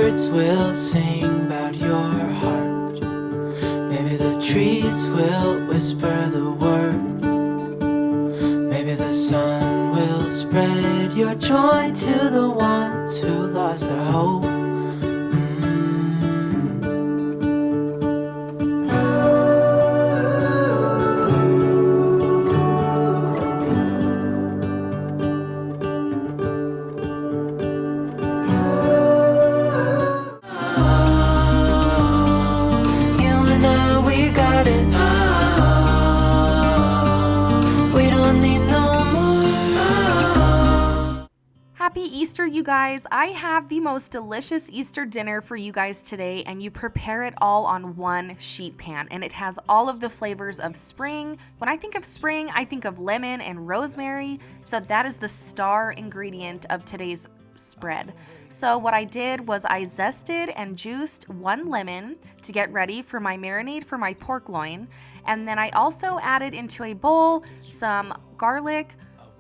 birds will sing about your heart. Maybe the trees will whisper the word. Maybe the sun will spread your joy to the ones who lost their hope. Happy Easter, you guys. I have the most delicious Easter dinner for you guys today, and you prepare it all on one sheet pan, and it has all of the flavors of spring. When I think of spring, I think of lemon and rosemary, so that is the star ingredient of today's spread. So what I did was I zested and juiced 1 lemon to get ready for my marinade for my pork loin, and then I also added into a bowl some garlic,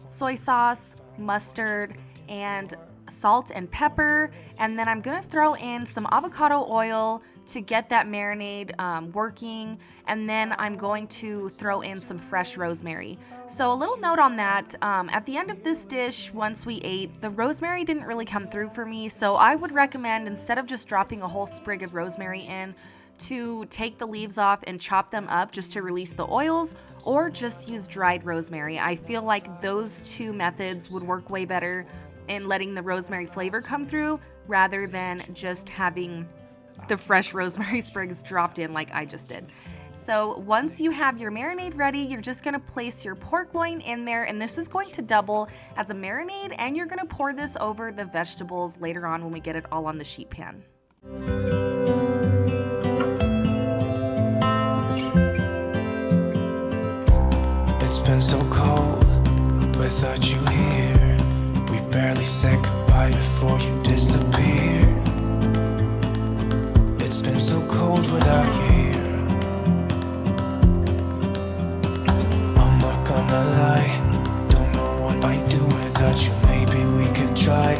soy sauce, mustard, and salt and pepper, and then I'm gonna throw in some avocado oil to get that marinade working, and then I'm going to throw in some fresh rosemary. So a little note on that, at the end of this dish, once we ate, the rosemary didn't really come through for me, so I would recommend, instead of just dropping a whole sprig of rosemary in, to take the leaves off and chop them up just to release the oils, or just use dried rosemary. I feel like those two methods would work way better in letting the rosemary flavor come through, rather than just having the fresh rosemary sprigs dropped in like I just did. So once you have your marinade ready, you're just gonna place your pork loin in there, and this is going to double as a marinade, and you're gonna pour this over the vegetables later on when we get it all on the sheet pan. It's been so cold without you here. We barely said goodbye before you disappeared. It's been so cold without you here. I'm not gonna lie, don't know what I'd do without you. Maybe we could try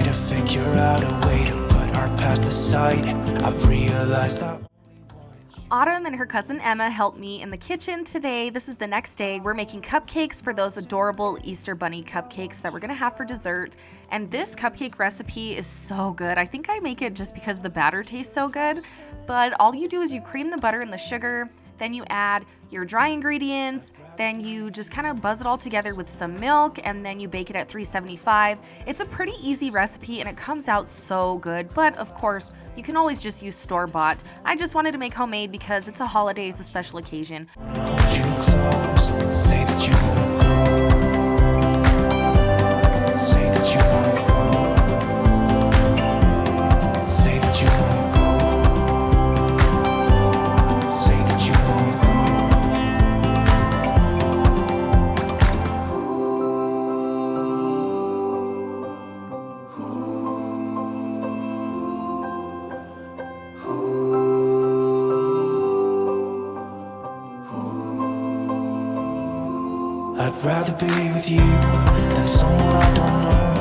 to figure out a way to put our past aside. I've realized that Autumn and her cousin Emma helped me in the kitchen today. This is the next day. We're making cupcakes for those adorable Easter bunny cupcakes that we're gonna have for dessert. And this cupcake recipe is so good. I think I make it just because the batter tastes so good. But all you do is you cream the butter and the sugar, then you add your dry ingredients, then you just kind of buzz it all together with some milk, and then you bake it at 375. It's a pretty easy recipe and it comes out so good, but of course, you can always just use store-bought. I just wanted to make homemade because it's a holiday, it's a special occasion. I'd rather be with you than someone I don't know.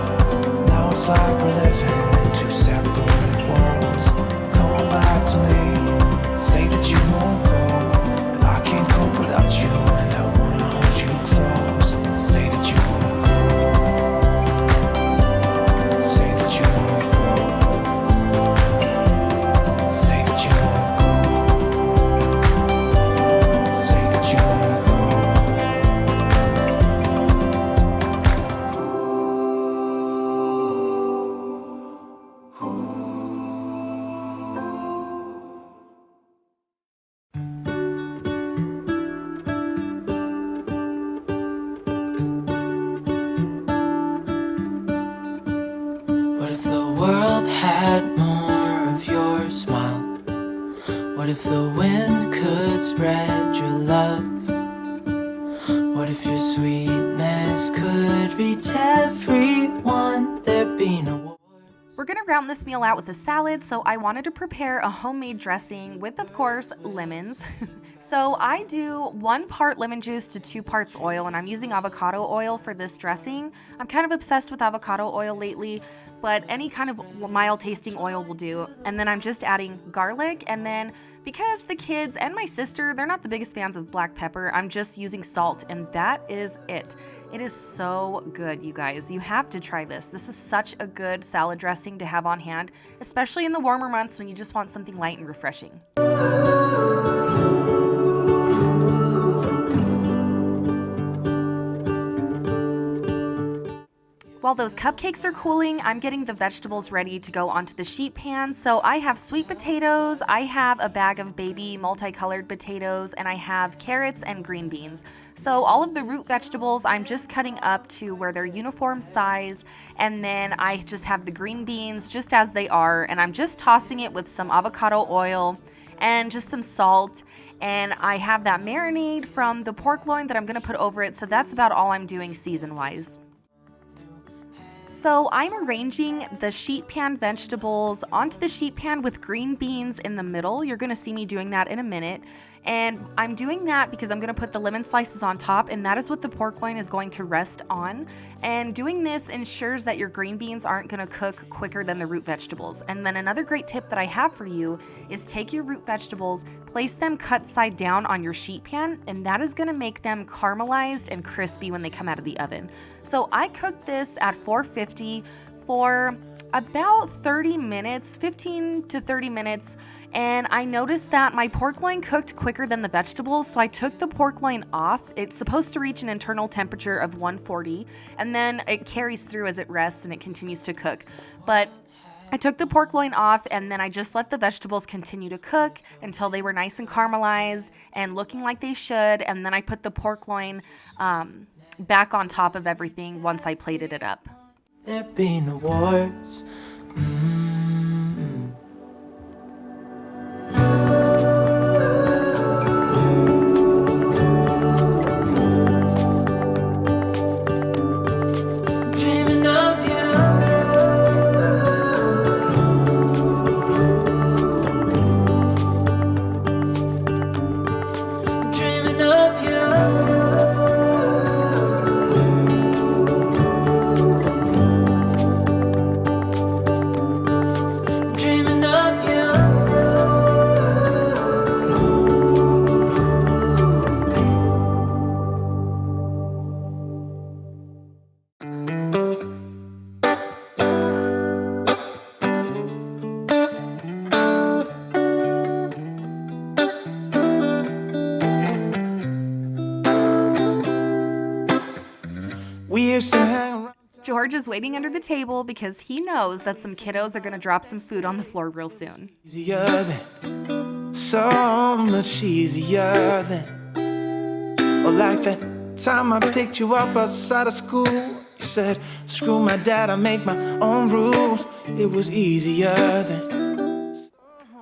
Now it's like we're living in two separate worlds. Come on back to me, say that you won't go. I can't cope without you and I wanna hold you close. Say that you won't go. Say that you won't go. Say that you won't go. Say that you won't go. What if the world had more of your smile? What if the wind could spread your love? What if your sweetness could reach everyone? There'd be no wars. We're gonna round this meal out with a salad, so I wanted to prepare a homemade dressing with, of course, lemons. So I do 1 part lemon juice to 2 parts oil, and I'm using avocado oil for this dressing. I'm kind of obsessed with avocado oil lately, but any kind of mild tasting oil will do. And then I'm just adding garlic, and then because the kids and my sister, they're not the biggest fans of black pepper, I'm just using salt, and that is it. It is so good, you guys. You have to try this. This is such a good salad dressing to have on hand, especially in the warmer months when you just want something light and refreshing. While those cupcakes are cooling, I'm getting the vegetables ready to go onto the sheet pan. So I have sweet potatoes, I have a bag of baby multicolored potatoes, and I have carrots and green beans. So all of the root vegetables, I'm just cutting up to where they're uniform size, and then I just have the green beans just as they are, and I'm just tossing it with some avocado oil and just some salt. And I have that marinade from the pork loin that I'm gonna put over it. So that's about all I'm doing season-wise. So I'm arranging the sheet pan vegetables onto the sheet pan with green beans in the middle. You're gonna see me doing that in a minute. And I'm doing that because I'm gonna put the lemon slices on top, and that is what the pork loin is going to rest on. And doing this ensures that your green beans aren't gonna cook quicker than the root vegetables. And then another great tip that I have for you is take your root vegetables, place them cut side down on your sheet pan, and that is gonna make them caramelized and crispy when they come out of the oven. So I cooked this at 450 for about 30 minutes, 15 to 30 minutes, and I noticed that my pork loin cooked quicker than the vegetables, so I took the pork loin off. It's supposed to reach an internal temperature of 140, and then it carries through as it rests and it continues to cook. But I took the pork loin off, and then I just let the vegetables continue to cook until they were nice and caramelized and looking like they should, and then I put the pork loin back on top of everything once I plated it up. There be no wars. Dreaming of you. Dreaming of you. We used to hang around. George is waiting under the table because he knows that some kiddos are gonna drop some food on the floor real soon. Easier than, so much easier than. Or like that time I picked you up outside of school. You said, screw my dad, I make my own rules. It was easier than.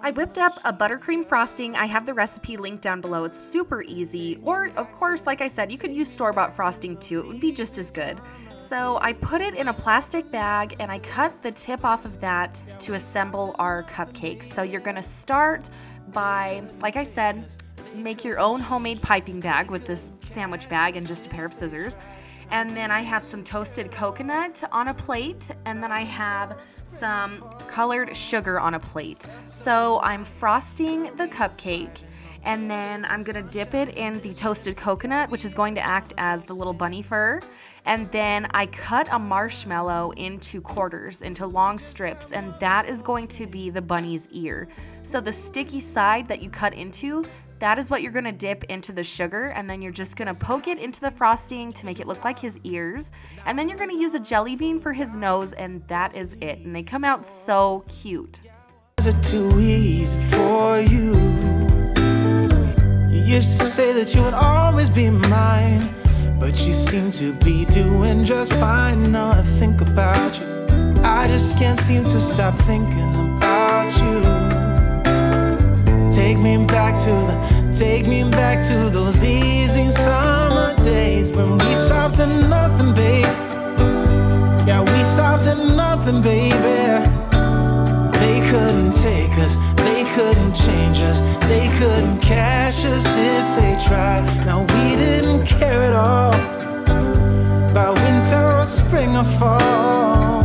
I whipped up a buttercream frosting. I have the recipe linked down below. It's super easy. Or, of course, like I said, you could use store-bought frosting too. It would be just as good. So I put it in a plastic bag, and I cut the tip off of that to assemble our cupcakes. So you're gonna start by, like I said, make your own homemade piping bag with this sandwich bag and just a pair of scissors. And then I have some toasted coconut on a plate, and then I have some colored sugar on a plate. So I'm frosting the cupcake, and then I'm gonna dip it in the toasted coconut, which is going to act as the little bunny fur. And then I cut a marshmallow into quarters, into long strips, and that is going to be the bunny's ear. So the sticky side that you cut into, that is what you're gonna dip into the sugar, and then you're just gonna poke it into the frosting to make it look like his ears. And then you're gonna use a jelly bean for his nose, and that is it. And they come out so cute. Is it too easy for you? You used to say that you would always be mine, but you seem to be doing just fine. Now I think about you, I just can't seem to stop thinking about you. Take me back to those easy summer days when we stopped at nothing, babe. Yeah, we stopped at nothing, baby. They couldn't take us, they couldn't change us, they couldn't catch us if they tried. Now we didn't care at all about winter or spring or fall.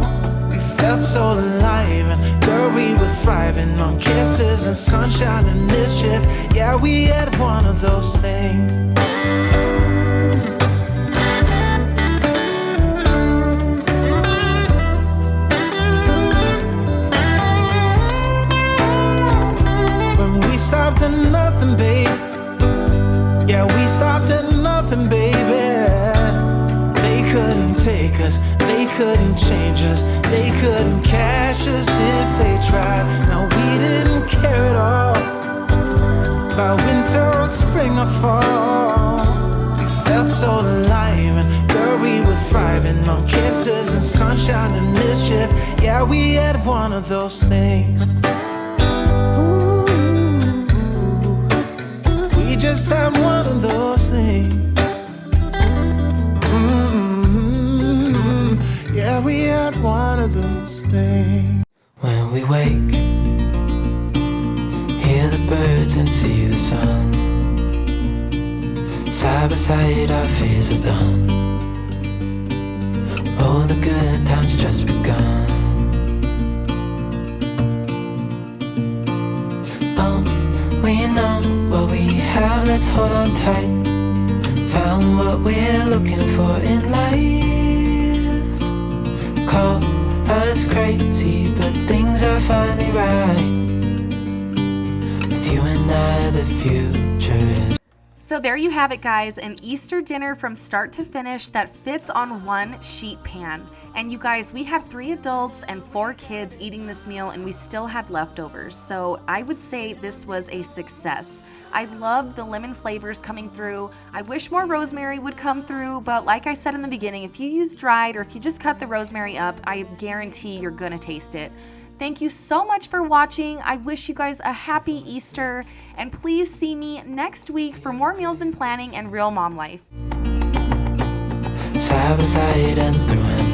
We felt felt so alive, and girl, we were thriving on kisses and sunshine and mischief. Yeah, we had one of those things. When we stopped at nothing, babe. Yeah, we stopped at nothing, baby. They couldn't take us, they couldn't change us, they couldn't catch us if they tried. Now we didn't care at all about winter or spring or fall. We felt so alive, and girl, we were thriving on kisses and sunshine and mischief. Yeah, we had one of those things. Ooh, we just had one of those things. Yeah, we had one of those things. When we wake, hear the birds and see the sun. Side by side our fears are done. Oh, the good times just begun. Oh, we know what we have, let's hold on tight. Found what we're looking for in life. Call us crazy, but things are finally right. With you and I, the future is. So there you have it, guys, an Easter dinner from start to finish that fits on one sheet pan. And you guys, we had 3 adults and 4 kids eating this meal, and we still had leftovers. So I would say this was a success. I love the lemon flavors coming through. I wish more rosemary would come through, but like I said in the beginning, if you use dried or if you just cut the rosemary up, I guarantee you're gonna taste it. Thank you so much for watching. I wish you guys a happy Easter, and please see me next week for more meals and planning and real mom life. Side by side and through and